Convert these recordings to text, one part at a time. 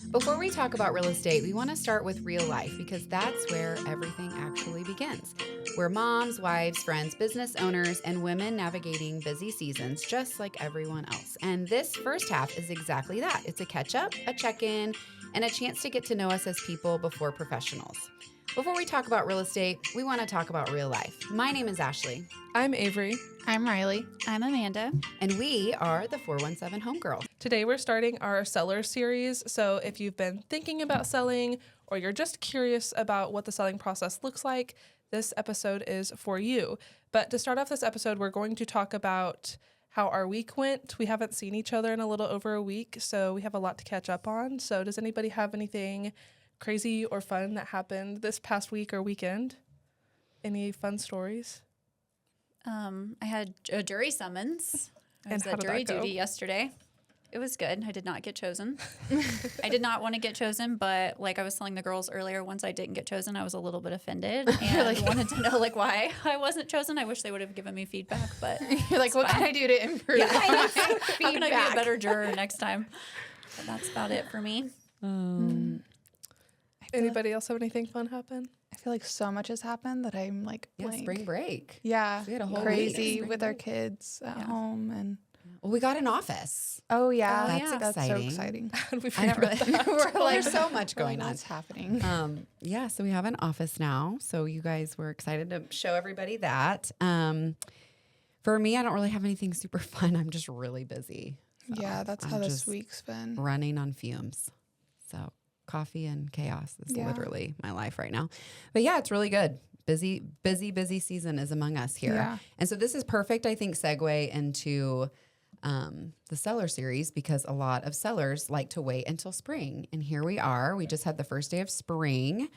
Before we talk about real estate, we want to start with real life because that's where everything actually begins. We're moms, wives, friends, business owners, and women navigating busy seasons just like everyone else. And this first half is exactly that. It's a catch up, a check in, and a chance to get to know us as people before professionals. Before we talk about real estate, we want to talk about real life. My name is Ashley. I'm Avery. I'm Riley. I'm Amanda. And we are the 417 Homegirl. Today we're starting our seller series. So if you've been thinking about selling or you're just curious about what the selling process looks like, this episode is for you. But to start off this episode, we're going to talk about how our week went. We haven't seen each other in a little over a week, so we have a lot to catch up on. So does anybody have anything crazy or fun that happened this past week or weekend? Any fun stories? I had a jury summons. I was And how at did jury that go? duty yesterday. It was good. I did not get chosen. I did not want to get chosen, but like I was telling the girls earlier, once I didn't get chosen, I was a little bit offended and wanted to know like why I wasn't chosen. I wish they would have given me feedback, but You're like, what can I do to improve? yeah, my how can I be feedback? a better juror next time? But that's about it for me. Anybody else have anything fun happen? I feel like so much has happened that I'm like Yeah, blank. spring break. Yeah, We had a whole crazy week. with our kids at home, and Well, we got an office. oh yeah, That's that's so exciting. exciting. How did we I figure don't out really. that? We're like, there's so much going on. What's happening? Yeah, so we have an office now. So you guys were excited to show everybody that. For me, I don't really have anything super fun. I'm just really busy. So Yeah, that's I'm how this just week's been. running on fumes. So coffee and chaos is Yeah. literally my life right now. But yeah, it's really good. Busy season is among us here. Yeah. And so this is perfect, I think, segue into the seller series because a lot of sellers like to wait until spring. And here we are. We just had the first day of spring.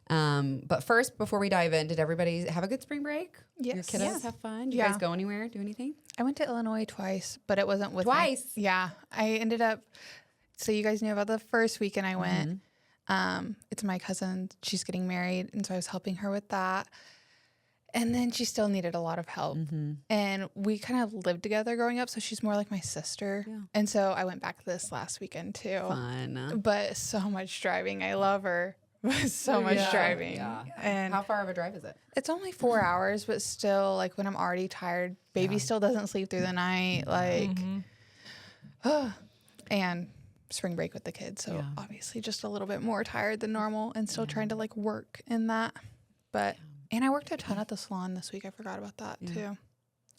But first, before we dive in, did everybody have a good spring break? Your Yes. kiddos Yeah. have fun? Did you Yeah. guys go anywhere, do anything? I went to Illinois twice, but it wasn't with Twice? Yeah, I ended up. So you guys knew about the first weekend I went. It's my cousin. She's getting married, and so I was helping her with that. And then she still needed a lot of help. And we kind of lived together growing up, so she's more like my sister. Yeah. And so I went back this last weekend too. Fun. But so much driving. I love her. So much Yeah. driving. Yeah. And How far of a drive is it? it's only 4 hours, but still, like when I'm already tired, baby still doesn't sleep through the night. Like, and spring break with the kids. So Yeah. obviously just a little bit more tired than normal and still trying to like work in that. But, and I worked a ton at the salon this week. I forgot about that too.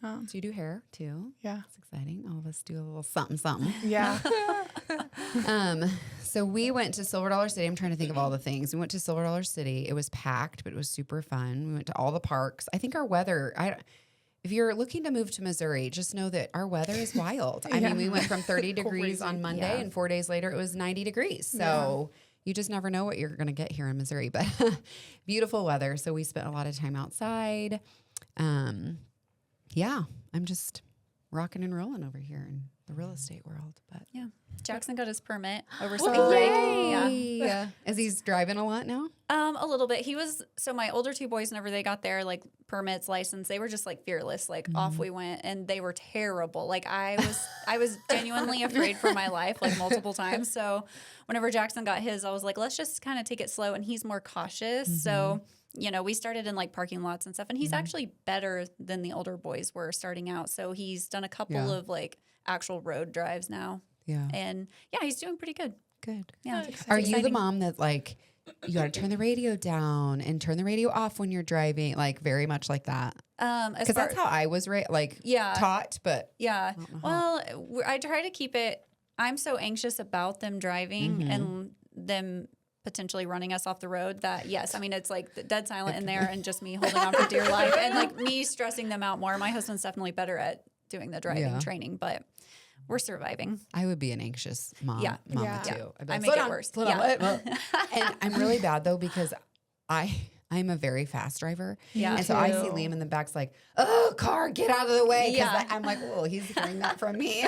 So you do hair too? Yeah. That's exciting. All of us do a little something. Yeah. So we went to Silver Dollar City. I'm trying to think of all the things. We went to Silver Dollar City. It was packed, but it was super fun. We went to all the parks. I think our weather, if you're looking to move to Missouri, just know that our weather is wild. I mean, we went from 30 degrees on Monday and 4 days later it was 90 degrees. So you just never know what you're going to get here in Missouri, but beautiful weather. So we spent a lot of time outside. Yeah, I'm just rocking and rolling over here in the real estate world, but Yeah. Jackson got his permit over summer break. Yeah. yeah. As he's driving a lot now? A little bit. So my older two boys, whenever they got their like permits, license, they were just like fearless, like off we went, and they were terrible. Like I was genuinely afraid for my life, like multiple times. So whenever Jackson got his, I was like, let's just kind of take it slow, and he's more cautious. So, we started in like parking lots and stuff, and he's actually better than the older boys were starting out. So he's done a couple of like actual road drives now. Yeah. And yeah, he's doing pretty good. Good. Yeah. Are you the mom that like, you got to turn the radio down and turn the radio off when you're driving? Like very much like that? Because that's how I was taught, but Yeah. Well, I try to keep it. I'm so anxious about them driving and them potentially running us off the road that, yes, I mean, it's like dead silent in there and just me holding on for dear life and like me stressing them out more. My husband's definitely better at doing the driving training, but we're surviving. I would be an anxious mom. Yeah. Mama Yeah. too. I'd be I like, make "Slow it down, worse. slow down, Yeah. and I'm really bad though because I'm a very fast driver. Yeah. And so I see too. Liam in the back's like, oh, car, get out of the way. Yeah. I'm like, well, he's hearing that from me.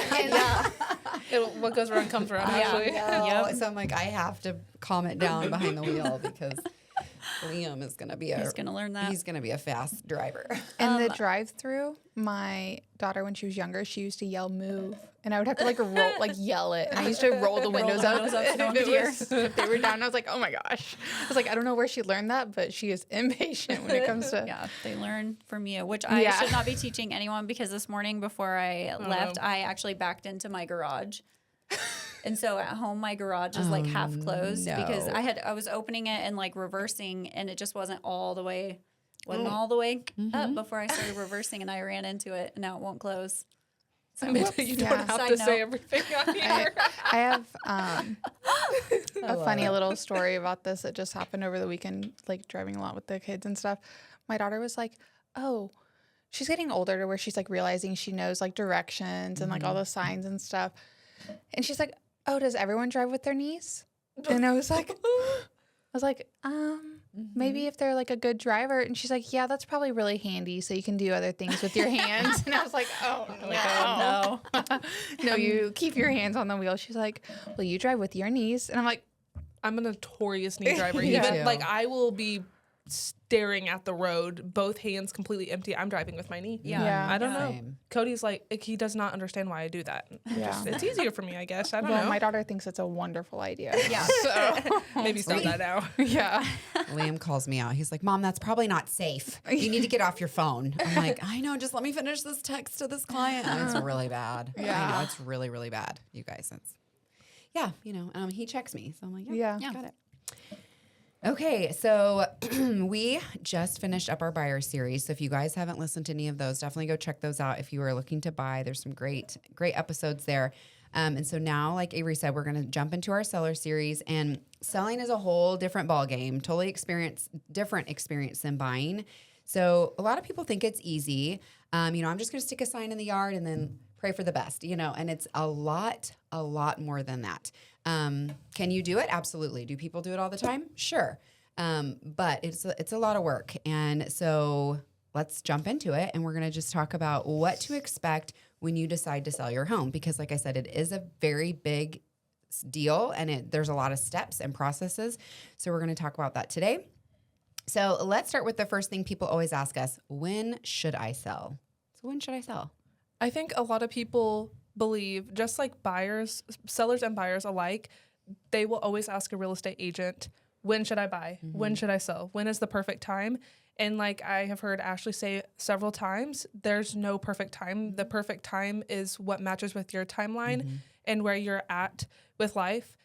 What goes around comes around, I actually. know. So I'm like, I have to calm it down behind the wheel because Liam is going to be He's going to learn that. He's going to be a fast driver. And the drive-through, my daughter, when she was younger, she used to yell "move" And I would have to yell it. And I used to roll the windows up windows up so no one if, could it hear. was, if they were down. I was like, oh my gosh. I was like, I don't know where she learned that, but she is impatient when it comes to. Yeah, they learn from you, which I Yeah. should not be teaching anyone because this morning before I left, I actually backed into my garage. And so at home, my garage is like half closed because no. I was opening it and like reversing, and it just wasn't all the way up before I started reversing, and I ran into it, and now it won't close. So You don't have Side to note. say everything on here. I have a funny little story about this that just happened over the weekend, like driving a lot with the kids and stuff. My daughter was like, oh, she's getting older to where she's like realizing she knows like directions and like all the signs and stuff. And she's like, oh, does everyone drive with their knees? And I was like, maybe if they're like a good driver. And she's like, yeah, that's probably really handy. So you can do other things with your hands. And I was like, oh, no. No, you keep your hands on the wheel. She's like, well, you drive with your knees. And I'm like, I'm a notorious knee driver. Yeah. Even too. like I will be staring at the road, both hands completely empty. I'm driving with my knee. Yeah. I don't know. Same. Cody's like he does not understand why I do that. Yeah. It's easier for me, I guess. I don't well, know. my daughter thinks it's a wonderful idea. Yeah. So, Maybe stop that now. yeah. Liam calls me out. He's like, Mom, that's probably not safe. You need to get off your phone. I'm like, I know, just let me finish this text to this client. And it's really bad. Yeah. I know, it's really, really bad, you guys. It's, yeah, he checks me. So I'm like, Yeah. got it. Okay, so we just finished up our buyer series. So if you guys haven't listened to any of those, definitely go check those out. If you are looking to buy, there's some great episodes there. And so now, like Avery said, we're going to jump into our seller series, and selling is a whole different ballgame, totally different experience than buying. So a lot of people think it's easy. I'm just going to stick a sign in the yard and then pray for the best, and it's a lot more than that. Can you do it? Absolutely. Do people do it all the time? Sure. But it's a lot of work. And so let's jump into it. And we're going to just talk about what to expect when you decide to sell your home. Because like I said, it is a very big deal, and there's a lot of steps and processes. So we're going to talk about that today. So let's start with the first thing people always ask us: when should I sell? So when should I sell? I think a lot of people believe, just like sellers and buyers alike, they will always ask a real estate agent, when should I buy? Mm-hmm. When should I sell? When is the perfect time? And like I have heard Ashley say several times, there's no perfect time. The perfect time is what matches with your timeline and where you're at with life.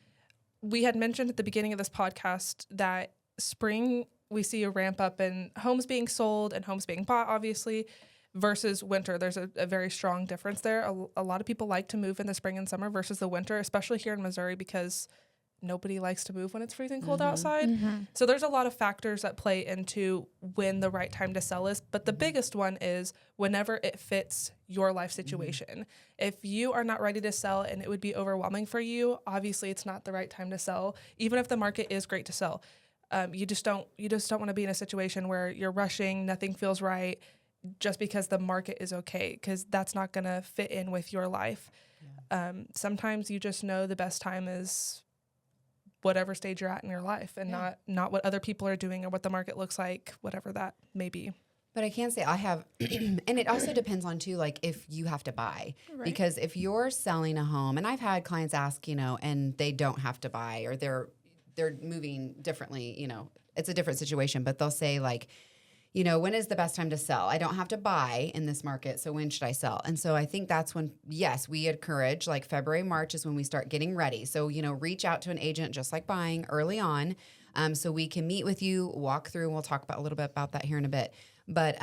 We had mentioned at the beginning of this podcast that spring, we see a ramp up in homes being sold and homes being bought, obviously, versus winter. There's a very strong difference there. A lot of people like to move in the spring and summer versus the winter, especially here in Missouri, because nobody likes to move when it's freezing cold outside. So there's a lot of factors that play into when the right time to sell is. But the biggest one is whenever it fits your life situation. If you are not ready to sell and it would be overwhelming for you, obviously it's not the right time to sell, even if the market is great to sell. You just don't want to be in a situation where you're rushing, nothing feels right, just because the market is okay, because that's not going to fit in with your life. Yeah. Sometimes you just know the best time is whatever stage you're at in your life, and not what other people are doing or what the market looks like, whatever that may be. But I can say I have, and it also depends on too, like if you have to buy, because if you're selling a home, and I've had clients ask, and they don't have to buy, or they're moving differently, it's a different situation, but they'll say like, when is the best time to sell? I don't have to buy in this market, so when should I sell? And so I think that's when, yes, we encourage, like February, March is when we start getting ready. So, reach out to an agent just like buying early on, so we can meet with you, walk through, and we'll talk about a little bit about that here in a bit. But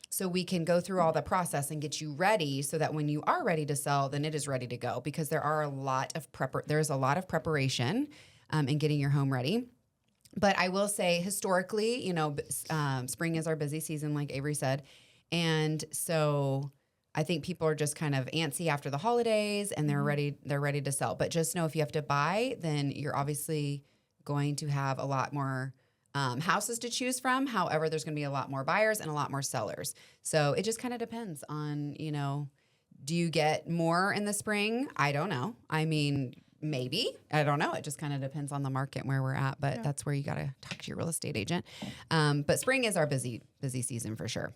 so we can go through all the process and get you ready so that when you are ready to sell, then it is ready to go, because there's a lot of preparation in getting your home ready. But I will say historically, spring is our busy season, like Avery said. And so I think people are just kind of antsy after the holidays, and they're ready to sell. But just know if you have to buy, then you're obviously going to have a lot more houses to choose from. However, there's going to be a lot more buyers and a lot more sellers. So it just kind of depends on, do you get more in the spring? I don't know. I mean, maybe. I don't know. It just kind of depends on the market and where we're at, but that's where you got to talk to your real estate agent. But spring is our busy season for sure.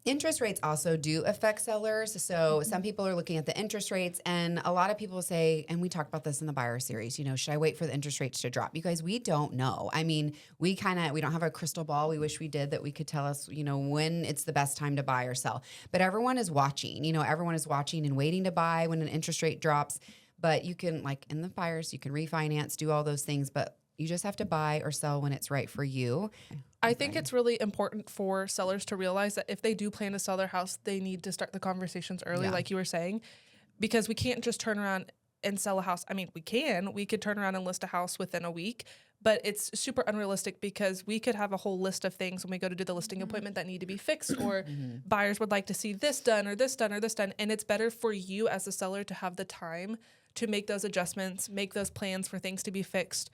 Interest rates also do affect sellers. So some people are looking at the interest rates, and a lot of people say, and we talked about this in the buyer series, should I wait for the interest rates to drop? You guys, we don't know. I mean, we don't have a crystal ball. We wish we did, that we could tell us, when it's the best time to buy or sell. But everyone is watching, everyone is watching and waiting to buy when an interest rate drops. But you can, like in the buyers, you can refinance, do all those things, but you just have to buy or sell when it's right for you. I think it's really important for sellers to realize that if they do plan to sell their house, they need to start the conversations early, like you were saying, because we can't just turn around and sell a house. I mean, we could turn around and list a house within a week, but it's super unrealistic because we could have a whole list of things when we go to do the listing appointment that need to be fixed, or buyers would like to see this done or this done or this done. And it's better for you as a seller to have the time to make those adjustments, make those plans for things to be fixed,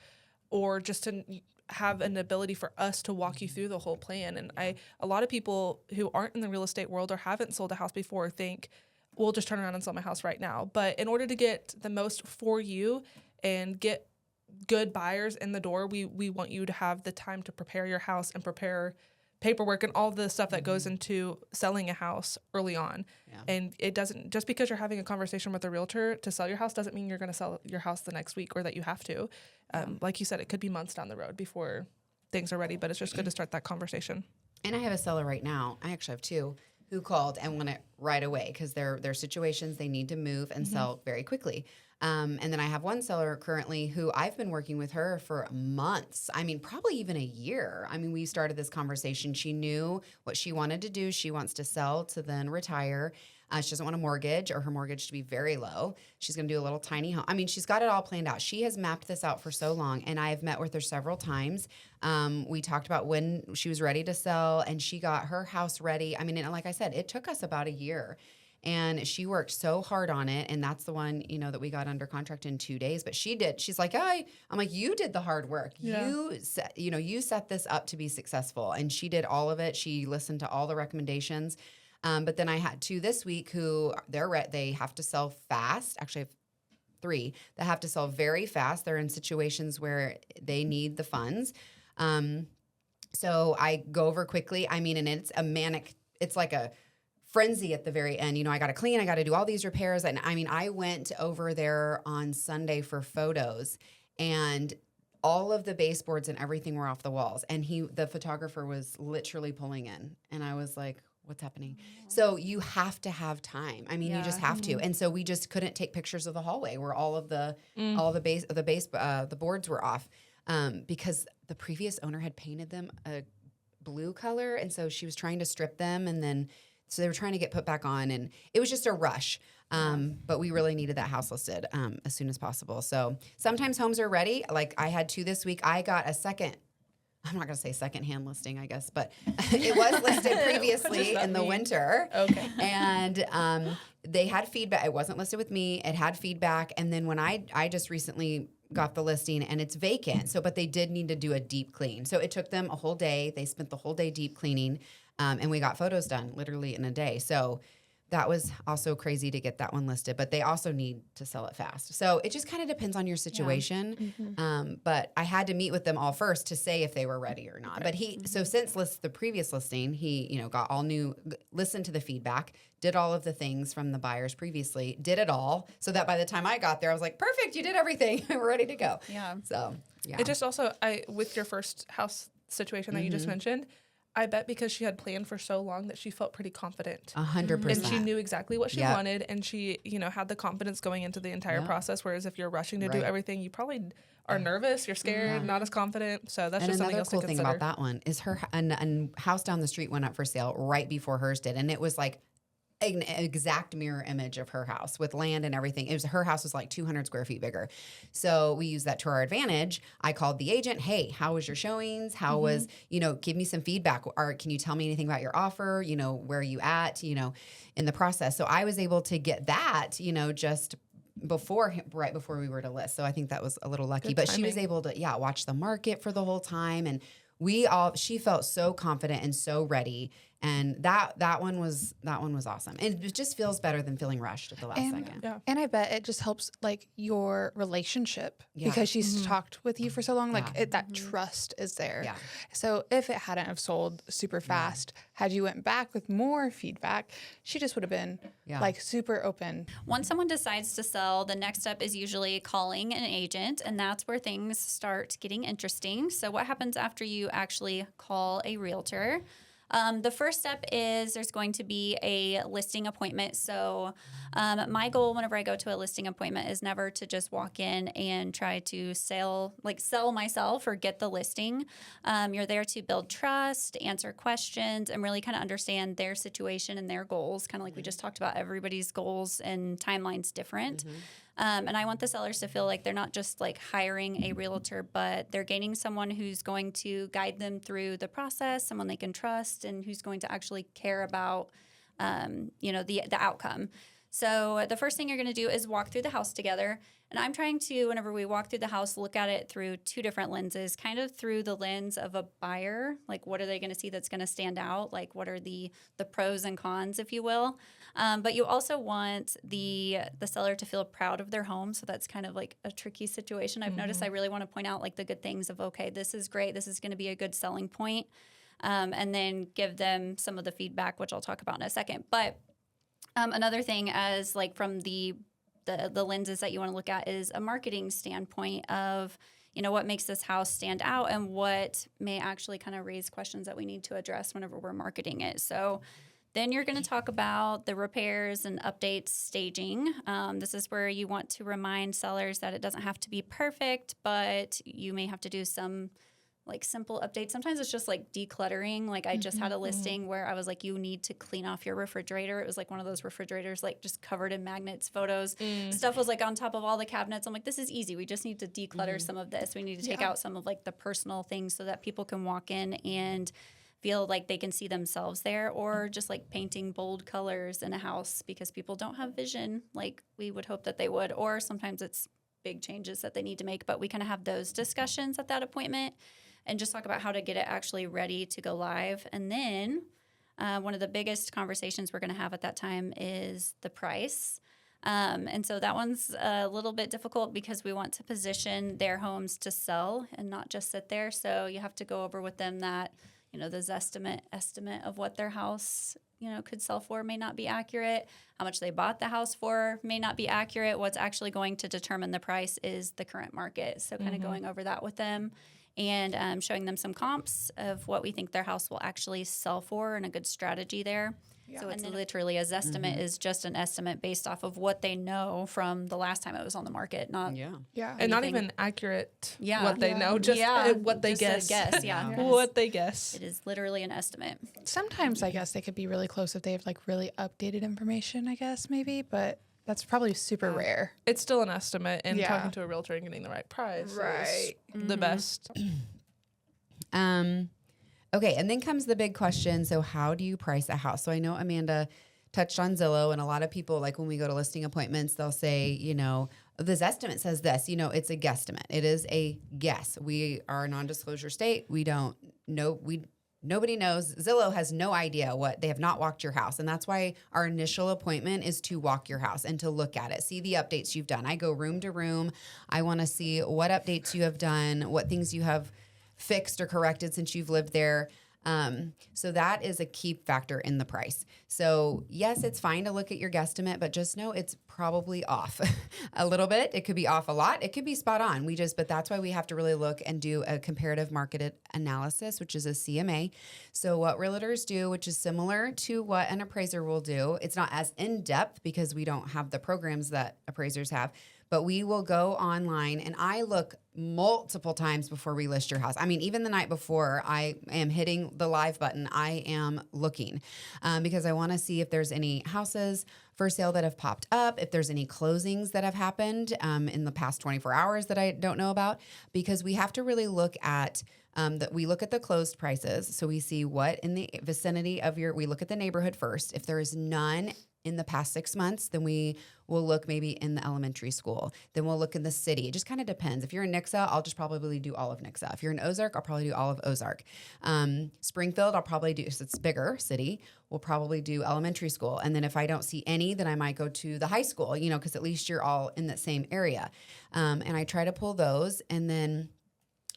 or just to have an ability for us to walk you through the whole plan. And a lot of people who aren't in the real estate world or haven't sold a house before think, we'll just turn around and sell my house right now. But in order to get the most for you and get good buyers in the door, we want you to have the time to prepare your house and prepare paperwork and all the stuff that goes into selling a house early on. Yeah. And it doesn't, just because you're having a conversation with a realtor to sell your house doesn't mean you're going to sell your house the next week or that you have to. Like you said, it could be months down the road before things are ready, but it's just good to start that conversation. And I have a seller right now, I actually have two, who called and want it right away because their situations, they need to move and sell very quickly. And then I have one seller currently who I've been working with her for months. I mean, probably even a year. I mean, we started this conversation. She knew what she wanted to do. She wants to sell to then retire. She doesn't want a mortgage or her mortgage to be very low. She's going to do a little tiny home. I mean, she's got it all planned out. She has mapped this out for so long, and I have met with her several times. We talked about when she was ready to sell, and she got her house ready. I mean, and like I said, it took us about a year. And she worked so hard on it. And that's the one, that we got under contract in 2 days. But she did. She's like, I'm like, you did the hard work. Yeah. You set this up to be successful. And she did all of it. She listened to all the recommendations. But then I had two this week who they have to sell fast. Actually, I have three that have to sell very fast. They're in situations where they need the funds. So I go over quickly. I mean, and it's like a frenzy at the very end. I got to clean, I got to do all these repairs. And I mean, I went over there on Sunday for photos, and all of the baseboards and everything were off the walls. And the photographer was literally pulling in, and I was like, what's happening? So you have to have time. I mean, you just have to. And so we just couldn't take pictures of the hallway where all the boards were off, because the previous owner had painted them a blue color. And so she was trying to strip them, and so they were trying to get put back on, and it was just a rush. But we really needed that house listed as soon as possible. So sometimes homes are ready. Like I had two this week. I got a second. I'm not going to say secondhand listing, I guess, but it was listed previously in the winter. Okay. And they had feedback. It wasn't listed with me. It had feedback. And then when I just recently got the listing, and it's vacant. But they did need to do a deep clean. So it took them a whole day. They spent the whole day deep cleaning. And we got photos done literally in a day. So that was also crazy to get that one listed, but they also need to sell it fast. So it just kind of depends on your situation. Yeah. But I had to meet with them all first to say if they were ready or not. Right. But so since the previous listing, he, got all new, listened to the feedback, did all of the things from the buyers previously, did it all. So that by the time I got there, I was like, perfect, you did everything. We're ready to go. Yeah. So, yeah. It just also, with your first house situation that you just mentioned, I bet because she had planned for so long that she felt pretty confident. 100%. And she knew exactly what she wanted, and she, had the confidence going into the entire process, whereas if you're rushing to do everything, you probably are nervous, you're scared, not as confident. So that's just something else to consider. And another cool thing about that one is her house down the street went up for sale right before hers did, and it was like an exact mirror image of her house with land and everything. Her house was like 200 square feet bigger. So we used that to our advantage. I called the agent. Hey, how was your showings? How was, give me some feedback. Or can you tell me anything about your offer? Where are you at, in the process? So I was able to get that, just right before we were to list. So I think that was a little lucky, but she was able to, watch the market for the whole time. And she felt so confident and so ready. And that one was awesome. And it just feels better than feeling rushed at the last second. Yeah. And I bet it just helps like your relationship because she's talked with you for so long. Like that trust is there. Yeah. So if it hadn't have sold super fast, had you went back with more feedback, she just would have been like super open. Once someone decides to sell, the next step is usually calling an agent, and that's where things start getting interesting. So what happens after you actually call a realtor? The first step is there's going to be a listing appointment. So my goal whenever I go to a listing appointment is never to just walk in and try to sell myself or get the listing. You're there to build trust, answer questions, and really kind of understand their situation and their goals. Kind of like we just talked about, everybody's goals and timelines different. And I want the sellers to feel like they're not just like hiring a realtor, but they're gaining someone who's going to guide them through the process, someone they can trust, and who's going to actually care about, the outcome. So the first thing you're going to do is walk through the house together. And I'm trying to, whenever we walk through the house, look at it through two different lenses, kind of through the lens of a buyer. Like, what are they going to see that's going to stand out? Like, what are the pros and cons, if you will? But you also want the seller to feel proud of their home. So that's kind of like a tricky situation. I've noticed I really want to point out like the good things of, okay, this is great. This is going to be a good selling point. And then give them some of the feedback, which I'll talk about in a second. But another thing as like from the lenses that you want to look at is a marketing standpoint of, what makes this house stand out and what may actually kind of raise questions that we need to address whenever we're marketing it. So then you're going to talk about the repairs and updates staging. This is where you want to remind sellers that it doesn't have to be perfect, but you may have to do some like simple updates. Sometimes it's just like decluttering. Like I just had a listing where I was like, you need to clean off your refrigerator. It was like one of those refrigerators, like just covered in magnets, photos. Stuff was like on top of all the cabinets. I'm like, this is easy. We just need to declutter some of this. We need to take out some of like the personal things so that people can walk in and feel like they can see themselves there, or just like painting bold colors in a house because people don't have vision like we would hope that they would, or sometimes it's big changes that they need to make. But we kind of have those discussions at that appointment and just talk about how to get it actually ready to go live. And then one of the biggest conversations we're going to have at that time is the price. And so that one's a little bit difficult because we want to position their homes to sell and not just sit there. So you have to go over with them that, this estimate of what their house, could sell for may not be accurate. How much they bought the house for may not be accurate. What's actually going to determine the price is the current market. So kind of going over that with them and showing them some comps of what we think their house will actually sell for and a good strategy there. Yeah. So it's literally a Zestimate is just an estimate based off of what they know from the last time it was on the market, not and not even accurate what they know, just what they guess. What they guess. It is literally an estimate. Sometimes I guess they could be really close if they have like really updated information, I guess maybe, but that's probably super rare. It's still an estimate, and talking to a realtor and getting the right price is the best. Okay, and then comes the big question. So how do you price a house? So I know Amanda touched on Zillow, and a lot of people, like when we go to listing appointments, they'll say, this estimate says this, it's a guesstimate. It is a guess. We are a non-disclosure state. We don't know. Nobody knows. Zillow has no idea they have not walked your house. And that's why our initial appointment is to walk your house and to look at it, see the updates you've done. I go room to room. I want to see what updates you have done, what things you have fixed or corrected since you've lived there. So that is a key factor in the price. So yes, it's fine to look at your guesstimate, but just know it's probably off a little bit. It could be off a lot. It could be spot on. But that's why we have to really look and do a comparative market analysis, which is a CMA. So what realtors do, which is similar to what an appraiser will do, it's not as in-depth because we don't have the programs that appraisers have, but we will go online and I look multiple times before we list your house. I mean, even the night before I am hitting the live button, I am looking because I want to see if there's any houses for sale that have popped up, if there's any closings that have happened in the past 24 hours that I don't know about, because we have to really look at we look at the closed prices. So we see what in the vicinity of we look at the neighborhood first. If there is none in the past 6 months, then we will look maybe in the elementary school. Then we'll look in the city. It just kind of depends. If you're in Nixa, I'll just probably do all of Nixa. If you're in Ozark, I'll probably do all of Ozark. Springfield, I'll probably do, since it's bigger city, we'll probably do elementary school. And then if I don't see any, then I might go to the high school, you know, because at least you're all in that same area. And I try to pull those, and then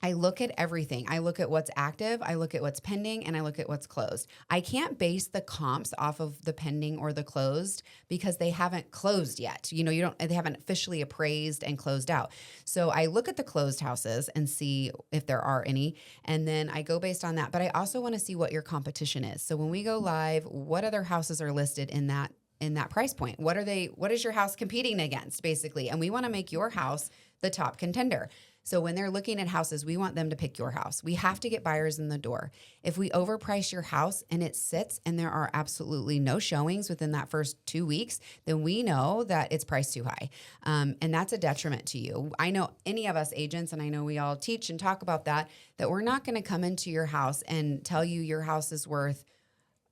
I look at everything. I look at what's active, I look at what's pending, and I look at what's closed. I can't base the comps off of the pending or the closed because they haven't closed yet. You know, they haven't officially appraised and closed out. So I look at the closed houses and see if there are any, and then I go based on that. But I also want to see what your competition is. So when we go live, what other houses are listed in that price point? What is your house competing against, basically? And we want to make your house the top contender. So when they're looking at houses, we want them to pick your house. We have to get buyers in the door. If we overprice your house and it sits and there are absolutely no showings within that first 2 weeks, then we know that it's priced too high. And that's a detriment to you. I know any of us agents, and I know we all teach and talk about that we're not going to come into your house and tell you your house is worth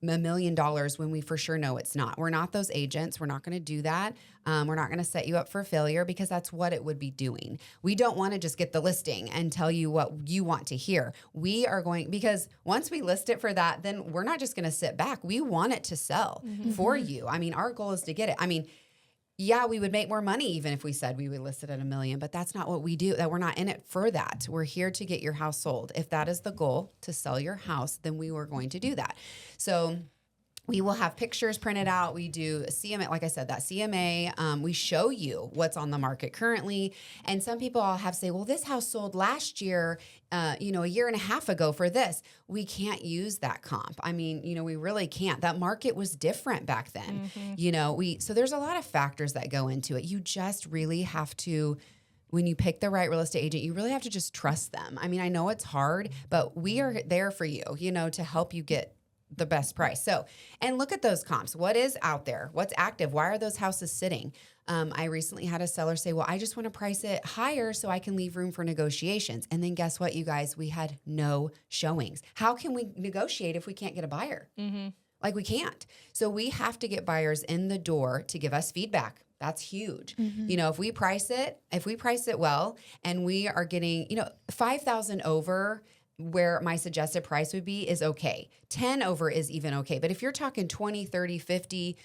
$1 million when we for sure know it's not. We're not those agents. We're not going to do that. We're not going to set you up for failure because that's what it would be doing. We don't want to just get the listing and tell you what you want to hear. We are going, because once we list it for that, then we're not just going to sit back. We want it to sell for you. I mean, our goal is to get it. I mean, yeah, we would make more money even if we said we would list it at $1 million, but that's not what we do. That we're not in it for that. We're here to get your house sold. If that is the goal, to sell your house, then we were going to do that. So we will have pictures printed out. We do a CMA, like I said, that CMA. We show you what's on the market currently. And some people all have say, well, this house sold last year, a year and a half ago for this. We can't use that comp. I mean, we really can't. That market was different back then. So there's a lot of factors that go into it. You just really have to, when you pick the right real estate agent, you really have to just trust them. I mean, I know it's hard, but we are there for you, to help you get the best price. So, and look at those comps. What is out there? What's active? Why are those houses sitting? I recently had a seller say, well, I just want to price it higher so I can leave room for negotiations. And then guess what, you guys? We had no showings. How can we negotiate if we can't get a buyer? Like, we can't. So we have to get buyers in the door to give us feedback. That's huge. If we price it well, and we are getting, 5,000 over where my suggested price would be is okay. 10 over is even okay. But if you're talking 20, 30, 50,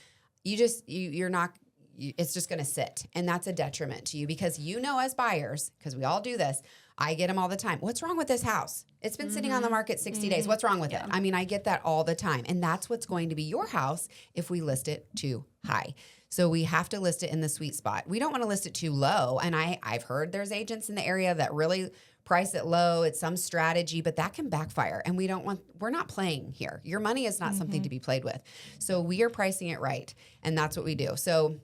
you're not, it's just going to sit. And that's a detriment to you because as buyers, because we all do this, I get them all the time. What's wrong with this house? It's been sitting on the market 60 days. What's wrong with it? I mean, I get that all the time. And that's what's going to be your house if we list it too high. So we have to list it in the sweet spot. We don't want to list it too low. And I've heard there's agents in the area that really price it low. It's some strategy, but that can backfire. And we're not playing here. Your money is not something to be played with. So we are pricing it right. And that's what we do. So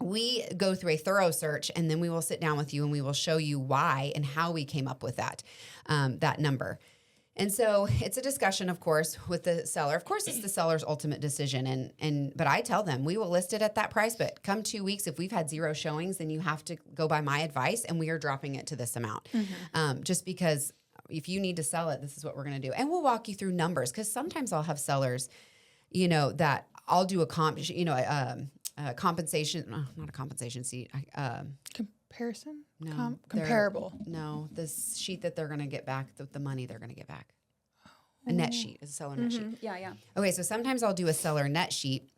we go through a thorough search, and then we will sit down with you and we will show you why and how we came up with that number. And so it's a discussion, of course, with the seller. Of course, it's the seller's ultimate decision. But I tell them, we will list it at that price, but come 2 weeks, if we've had 0 showings, then you have to go by my advice, and we are dropping it to this amount. Just because if you need to sell it, this is what we're going to do. And we'll walk you through numbers, because sometimes I'll have sellers, that I'll do a compensation, not a compensation sheet. Comparison? No. Comparable. No, this sheet that they're going to get back, the money they're going to get back. A net sheet, is a seller net sheet. Yeah. Okay, so sometimes I'll do a seller net sheet,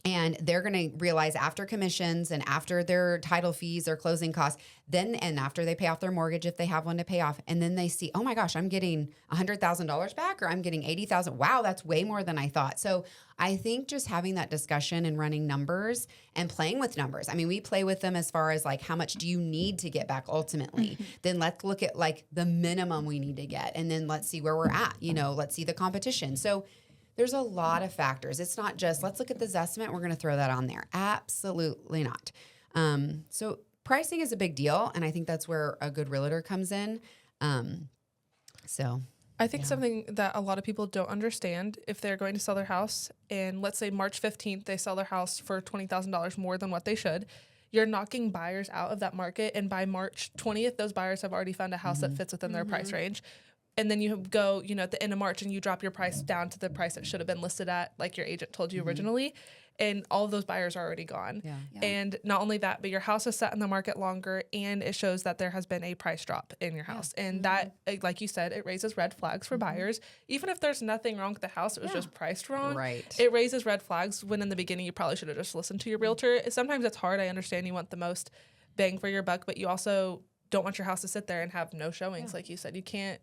and they're going to realize after commissions and after their title fees, their closing costs, and after they pay off their mortgage, if they have one to pay off, and then they see, oh my gosh, I'm getting $100,000 back, or I'm getting $80,000. Wow, that's way more than I thought. So I think just having that discussion and running numbers and playing with numbers. I mean, we play with them as far as like, how much do you need to get back ultimately? Then let's look at like the minimum we need to get, and then let's see where we're at. Let's see the competition. So there's a lot of factors. It's not just, let's look at the Zestimate, we're going to throw that on there. Absolutely not. So pricing is a big deal, and I think that's where a good realtor comes in. I think something that a lot of people don't understand, if they're going to sell their house, and let's say March 15th, they sell their house for $20,000 more than what they should, you're knocking buyers out of that market. And by March 20th, those buyers have already found a house that fits within their price range. and then you go, at the end of March and you drop your price down to the price it should have been listed at, like your agent told you originally, and all of those buyers are already gone. Yeah. And not only that, but your house is sat in the market longer, and it shows that there has been a price drop in your house. And that, like you said, it raises red flags for buyers. Even if there's nothing wrong with the house, it was just priced wrong. Right. It raises red flags when in the beginning you probably should have just listened to your realtor. Sometimes it's hard. I understand you want the most bang for your buck, but you also don't want your house to sit there and have no showings. Like you said, you can't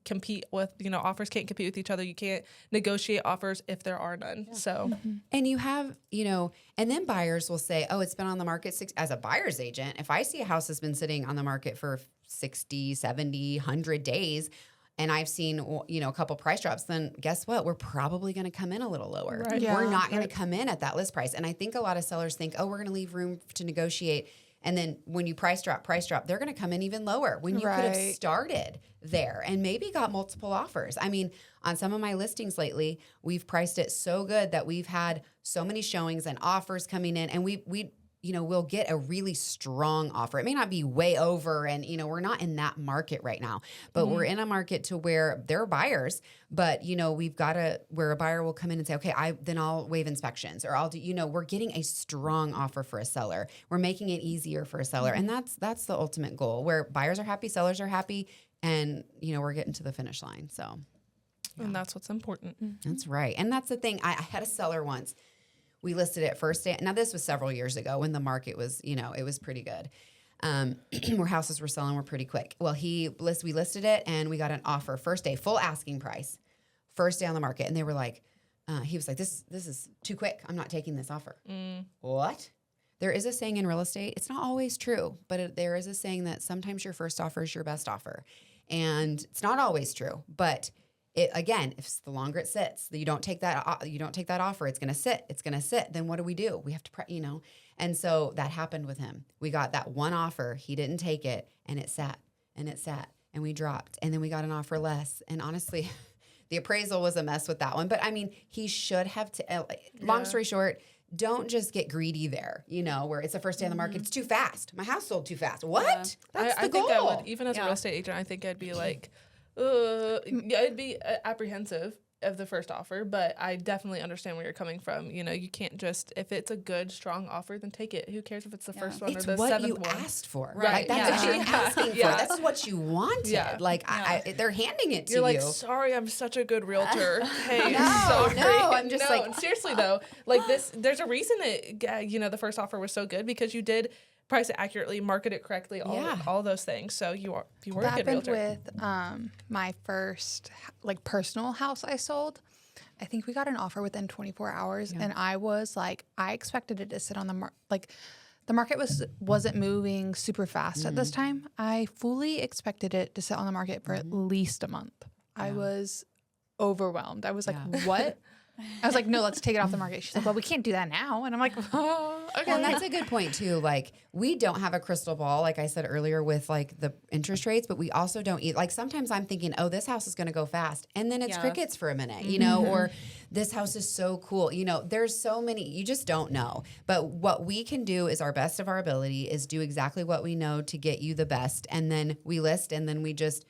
compete with, offers can't compete with each other. You can't negotiate offers if there are none. So, And you have, and then buyers will say, oh, it's been on the market as a buyer's agent. If I see a house has been sitting on the market for 60, 70, 100 days, and I've seen, a couple price drops, then guess what? We're probably going to come in a little lower. Right. Yeah. We're not going to come in at that list price. And I think a lot of sellers think, oh, we're going to leave room to negotiate. And then when you price drop, they're going to come in even lower when you could have started there and maybe got multiple offers. I mean, on some of my listings lately, we've priced it so good that we've had so many showings and offers coming in, and we'll get a really strong offer. It may not be way over, and we're not in that market right now, but we're in a market to where there are buyers, but we've got where a buyer will come in and say, okay, I'll waive inspections, or I'll do, we're getting a strong offer for a seller. We're making it easier for a seller. And that's the ultimate goal, where buyers are happy, sellers are happy, and we're getting to the finish line. So and that's what's important. that's right. And that's the thing. I had a seller once. We listed it first day. Now, this was several years ago when the market was, it was pretty good. Where houses were selling were pretty quick. Well, we listed it and we got an offer first day, full asking price, first day on the market. And they were like, he was like, this is too quick. I'm not taking this offer. What? There is a saying in real estate. It's not always true, but there is a saying that sometimes your first offer is your best offer. And it's not always true, but if the longer it sits, you don't take that offer, it's going to sit. Then what do? We have to, and so that happened with him. We got that one offer. He didn't take it, and it sat and we dropped, and then we got an offer less. And honestly, the appraisal was a mess with that one, but I mean, he should have long story short, don't just get greedy there, where it's the first day on the market. It's too fast. My house sold too fast. What? Yeah. That's I the goal. think I would, even as a real estate agent, I think I'd be like, I'd be apprehensive of the first offer, but I definitely understand where you're coming from. You can't just, if it's a good, strong offer, then take it. Who cares if it's the first one It's or the what seventh you one? asked for. Right. Like, that's what you're asking for. Yeah. That's what you wanted. Yeah. Like, they're handing it to You're you. like, sorry, I'm such a good realtor. Hey, No, sorry. no, I'm just No, like- seriously though, like this, there's a reason that, the first offer was so good, because you did price it accurately, market it correctly, all those things. So you were a That good happened realtor. with my first personal house I sold. I think we got an offer within 24 hours, and I was like, I expected it to sit on the market. The market wasn't moving super fast at this time. I fully expected it to sit on the market for at least a month. I was overwhelmed. I was like, what? I was like, no, let's take it off the market. She's like, well, we can't do that now. And I'm like, oh, okay. Well, and that's a good point too. Like, we don't have a crystal ball, like I said earlier, with like the interest rates, but we also don't eat. Like, sometimes I'm thinking, oh, this house is going to go fast, and then it's crickets for a minute, or this house is so cool. There's so many, you just don't know. But what we can do is our best of our ability is do exactly what we know to get you the best, and then we list, and then we just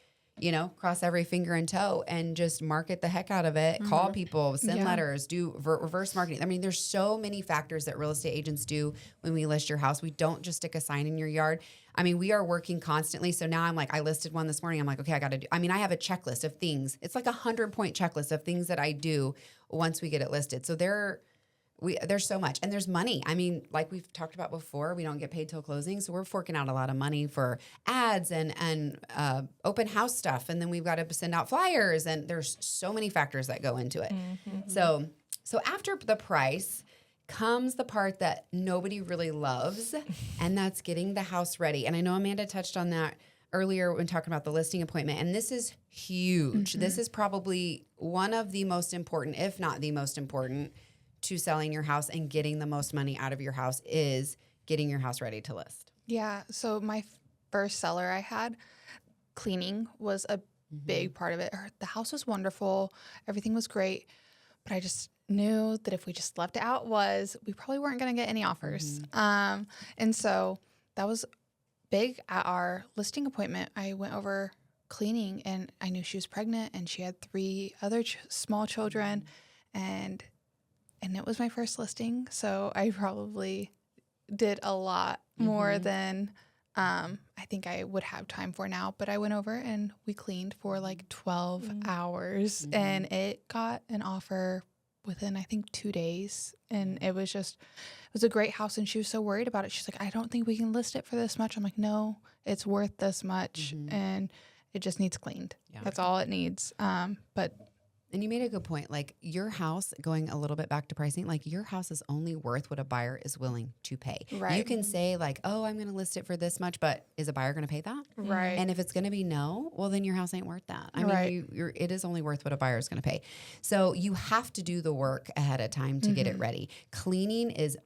cross every finger and toe and just market the heck out of it. Call people, send letters, do reverse marketing. I mean, there's so many factors that real estate agents do when we list your house. We don't just stick a sign in your yard. I mean, we are working constantly. So now I'm like, I listed one this morning. I'm like, okay, I have a checklist of things. It's like 100-point checklist of things that I do once we get it listed. So there's so much, and there's money. I mean, like we've talked about before, we don't get paid till closing, so we're forking out a lot of money for ads and open house stuff, and then we've got to send out flyers, and there's so many factors that go into it. So after the price comes the part that nobody really loves, and that's getting the house ready. And I know Amanda touched on that earlier when talking about the listing appointment, and this is huge. This is probably one of the most important, if not the most important, to selling your house and getting the most money out of your house, is getting your house ready to list. Yeah. So my first seller I had, cleaning was a big part of it. The house was wonderful. Everything was great. But I just knew that if we just left it out, we probably weren't going to get any offers. And so that was big at our listing appointment. I went over cleaning, and I knew she was pregnant, and she had 3 other small children, and it was my first listing, so I probably did a lot more than I think I would have time for now. But I went over and we cleaned for like 12 hours, and it got an offer within, I think, 2 days. And it was a great house, and she was so worried about it. She's like, I don't think we can list it for this much. I'm like, no, it's worth this much, and it just needs cleaned. Yeah. That's all it needs. But And you made a good point. Like your house, going a little bit back to pricing, like your house is only worth what a buyer is willing to pay. Right. You can say like, oh, I'm going to list it for this much, but is a buyer going to pay that? right. And if it's going to be no, well, then your house ain't worth that. I Right. mean, it is only worth what a buyer is going to pay. So you have to do the work ahead of time to get it ready. Cleaning is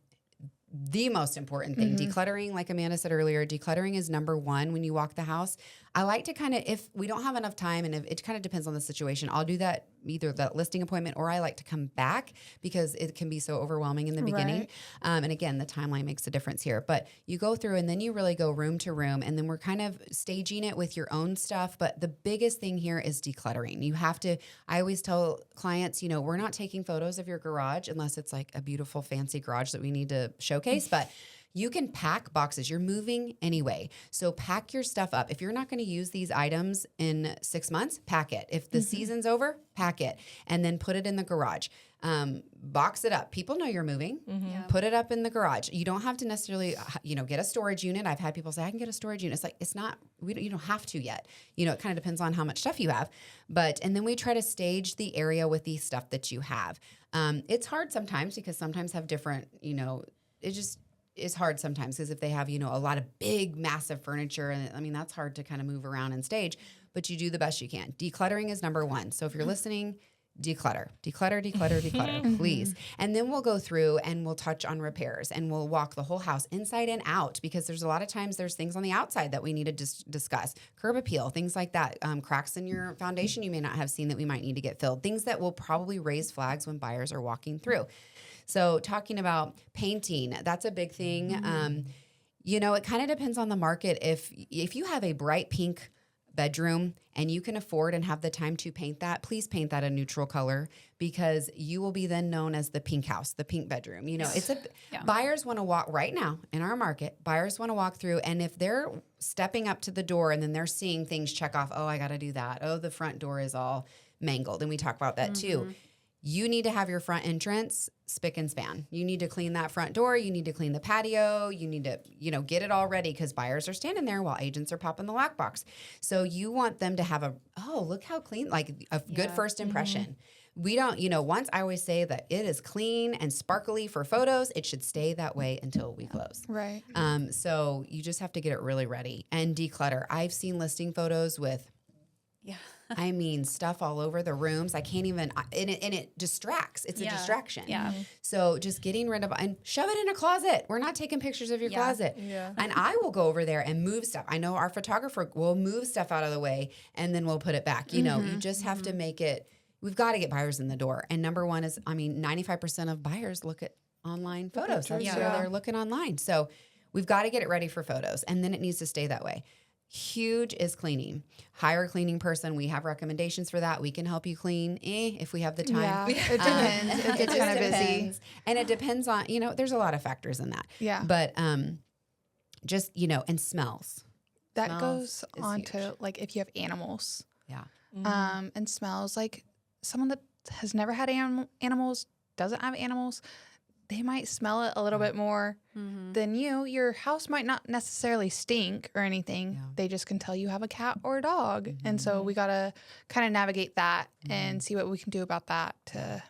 the most important thing. Decluttering, like Amanda said earlier, decluttering is number one when you walk the house. I like to kind of, if we don't have enough time, and if it kind of depends on the situation, I'll do that, either that listing appointment, or I like to come back because it can be so overwhelming in the beginning. Right. And again, the timeline makes a difference here. But you go through and then you really go room to room, and then we're kind of staging it with your own stuff. But the biggest thing here is decluttering. You have to, I always tell clients, you know, we're not taking photos of your garage unless it's like a beautiful fancy garage that we need to showcase, but you can pack boxes. You're moving anyway. So pack your stuff up. If you're not going to use these items in 6 months, pack it. If the season's over, pack it and then put it in the garage. Box it up. People know you're moving. Yeah. Put it up in the garage. You don't have to necessarily, get a storage unit. I've had people say, I can get a storage unit. It's like, it's not, you don't have to yet. It kind of depends on how much stuff you have. And then we try to stage the area with the stuff that you have. It's hard sometimes because sometimes have different, it just is hard sometimes because if they have, a lot of big, massive furniture, and I mean, that's hard to kind of move around and stage, but you do the best you can. Decluttering is number one. So if you're listening, declutter, please. And then we'll go through and we'll touch on repairs, and we'll walk the whole house inside and out, because there's a lot of times there's things on the outside that we need to discuss. Curb appeal, things like that. Cracks in your foundation you may not have seen that we might need to get filled. Things that will probably raise flags when buyers are walking through. So talking about painting, that's a big thing. It kind of depends on the market. If you have a bright pink bedroom and you can afford and have the time to paint that, please paint that a neutral color, because you will be then known as the pink house, the pink bedroom. Buyers want to walk right now in our market. Buyers want to walk through, and if they're stepping up to the door and then they're seeing things check off, oh, I got to do that. Oh, the front door is all mangled. And we talk about that too. You need to have your front entrance spick and span. You need to clean that front door. You need to clean the patio. You need to, get it all ready, because buyers are standing there while agents are popping the lockbox. So you want them to have look how clean, like a good first impression. We don't, once I always say that it is clean and sparkly for photos, it should stay that way until we close. Right. So you just have to get it really ready and declutter. I've seen listing photos with, I mean, stuff all over the rooms. I can't even, and it distracts. It's a distraction. Yeah. So just getting rid of, and shove it in a closet. We're not taking pictures of your closet. Yeah. And I will go over there and move stuff. I know our photographer will move stuff out of the way and then we'll put it back. You just have to make it, we've got to get buyers in the door. And number one is, 95% of buyers look at online photos. That's where they're looking online. So we've got to get it ready for photos, and then it needs to stay that way. Huge is cleaning. Hire a cleaning person. We have recommendations for that. We can help you clean if we have the time. Yeah, it depends. It gets kind of busy. And it depends on, there's a lot of factors in that. Yeah. But just, and smells. That Smells goes is on huge. to, like, if you have animals. Yeah. And smells, like someone that has never had animals, doesn't have animals, they might smell it a little bit more than you. Your house might not necessarily stink or anything. Yeah. They just can tell you have a cat or a dog. And so we got to kind of navigate that and see what we can do about that to...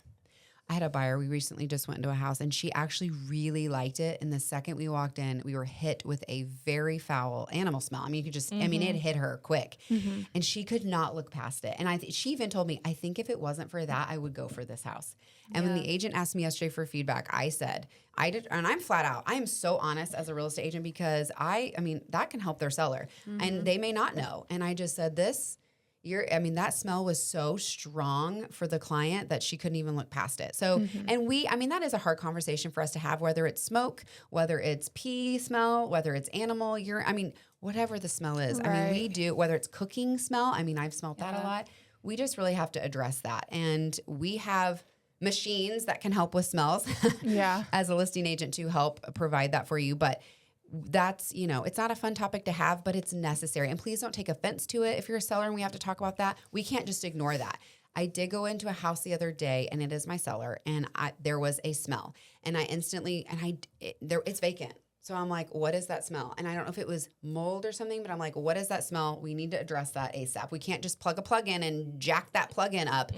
I had a buyer. We recently just went into a house, and she actually really liked it. And the second we walked in, we were hit with a very foul animal smell. I mean, you could just, it hit her quick. And she could not look past it. And she even told me, I think if it wasn't for that, I would go for this house. And when the agent asked me yesterday for feedback, I said, and I'm flat out, I am so honest as a real estate agent, because that can help their seller. And they may not know. And I just said this. that smell was so strong for the client that she couldn't even look past it. So, and that is a hard conversation for us to have, whether it's smoke, whether it's pee smell, whether it's animal urine, whatever the smell is. We do, whether it's cooking smell. I've smelled that a lot. We just really have to address that. And we have machines that can help with smells as a listing agent to help provide that for you. But that's, it's not a fun topic to have, but it's necessary. And please don't take offense to it. If you're a seller and we have to talk about that, we can't just ignore that. I did go into a house the other day, and it is my seller, and there was a smell, and I instantly, it's vacant. So I'm like, what is that smell? And I don't know if it was mold or something, but I'm like, what is that smell? We need to address that ASAP. We can't just plug a plug in and jack that plug in up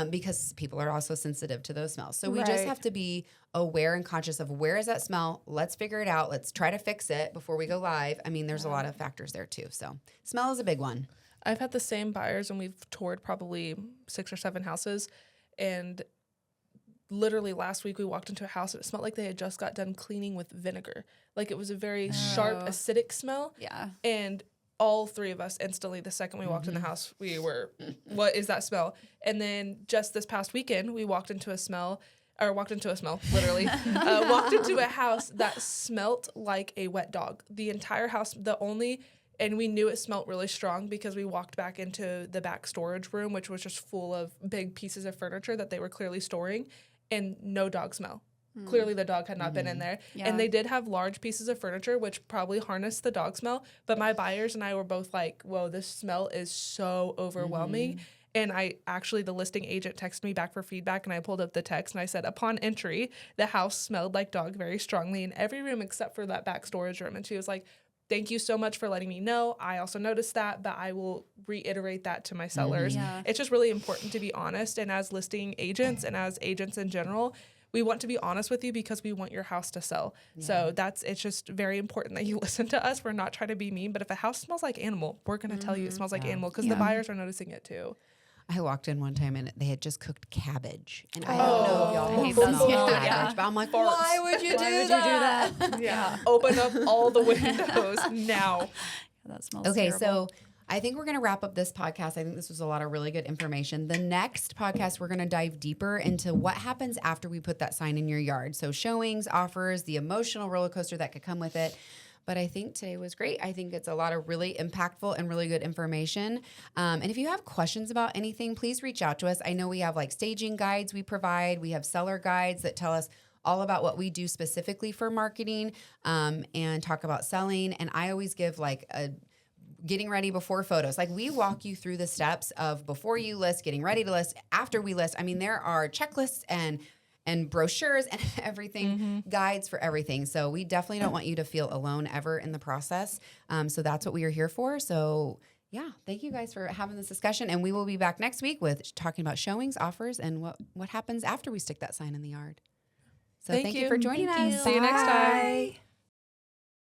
because people are also sensitive to those smells. So we just have to be aware and conscious of where is that smell? Let's figure it out. Let's try to fix it before we go live. There's a lot of factors there too. So smell is a big one. I've had the same buyers, and we've toured probably 6 or 7 houses, and literally last week we walked into a house and it smelled like they had just got done cleaning with vinegar. Like it was a very sharp, acidic smell. Yeah. And all 3 of us instantly, the second we walked in the house, we were, what is that smell? And then just this past weekend, we walked into a house that smelt like a wet dog. The entire house, and we knew it smelt really strong because we walked back into the back storage room, which was just full of big pieces of furniture that they were clearly storing, and no dog smell. Clearly the dog had not been in there. Yeah. And they did have large pieces of furniture, which probably harnessed the dog smell. But my buyers and I were both like, whoa, this smell is so overwhelming. And the listing agent texted me back for feedback, and I pulled up the text and I said, upon entry, the house smelled like dog very strongly in every room except for that back storage room. And she was like, thank you so much for letting me know. I also noticed that, but I will reiterate that to my sellers. Yeah. It's just really important to be honest. And as listing agents and as agents in general, we want to be honest with you because we want your house to sell. Yeah. So it's just very important that you listen to us. We're not trying to be mean, but if a house smells like animal, we're going to tell you it smells like animal because the buyers are noticing it too. I walked in one time and they had just cooked cabbage. And I don't know if y'all hate the smell of cabbage, but I'm like, why would you do that? Yeah. Open up all the windows now. That smells Okay, terrible. so I think we're going to wrap up this podcast. I think this was a lot of really good information. The next podcast, we're going to dive deeper into what happens after we put that sign in your yard. So showings, offers, the emotional roller coaster that could come with it. But I think today was great. I think it's a lot of really impactful and really good information. And if you have questions about anything, please reach out to us. I know we have staging guides we provide. We have seller guides that tell us all about what we do specifically for marketing and talk about selling. And I always give a getting ready before photos. We walk you through the steps of before you list, getting ready to list, after we list. There are checklists and brochures and everything, guides for everything. So we definitely don't want you to feel alone ever in the process. So that's what we are here for. So yeah, thank you guys for having this discussion. And we will be back next week with talking about showings, offers, and what happens after we stick that sign in the yard. So thank you for joining us. See you next time. Bye.